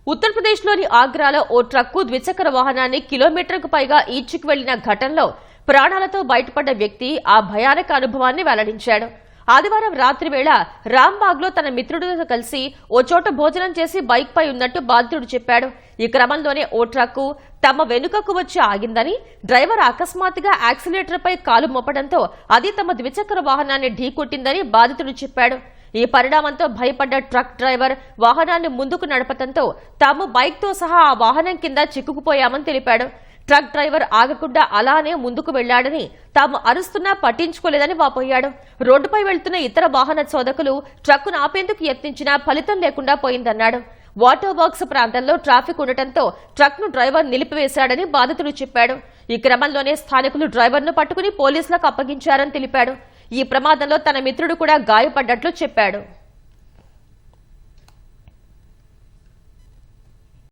ఉత్తరప్రదేశ్లోని ఆగ్రాలో ఓ ట్రక్కు ద్విచక్ర వాహనాన్ని కిలోమీటర్కు పైగా ఈడ్చుకు వెళ్లిన ఘటనలో ప్రాణాలతో బయటపడ్డ వ్యక్తి ఆ భయానక అనుభవాన్ని వెల్లడించాడు. ఆదివారం రాత్రి వేళ రాంబాగ్లో తన మిత్రుడితో కలిసి ఓ చోట భోజనం చేసి బైక్ పై ఉన్నట్టు బాధితుడు చెప్పాడు. ఈ క్రమంలోనే ఓ ట్రక్కు తమ వెనుకకు వచ్చి ఆగిందని, డ్రైవర్ అకస్మాత్తుగా యాక్సిలేటర్ పై కాలు మోపడంతో అది తమ ద్విచక్ర వాహనాన్ని ఢీకొట్టిందని బాధితుడు చెప్పాడు. ఈ పరిణామంతో భయపడ్డ ట్రక్ డ్రైవర్ వాహనాన్ని ముందుకు నడపడంతో తాము బైక్ తో సహా ఆ వాహనం కింద చిక్కుకుపోయామని తెలిపాడు. ట్రక్ డ్రైవర్ ఆగకుండా అలానే ముందుకు వెళ్లాడని, తాము అరుస్తున్నా పట్టించుకోలేదని వాపోయాడు. రోడ్డుపై వెళ్తున్న ఇతర వాహన చోదకులు ట్రక్కును ఆపేందుకు యత్నించినా ఫలితం లేకుండా పోయిందన్నాడు. వాటర్ వర్క్స్ ప్రాంతంలో ట్రాఫిక్ ఉండటంతో ట్రక్ ను డ్రైవర్ నిలిపివేశాడని బాధితుడు చెప్పాడు. ఈ క్రమంలోనే స్థానికులు డ్రైవర్ ను పట్టుకుని పోలీసులకు అప్పగించారని తెలిపాడు. ఈ ప్రమాదంలో తన మిత్రుడు కూడా గాయపడ్డట్లు చెప్పాడు.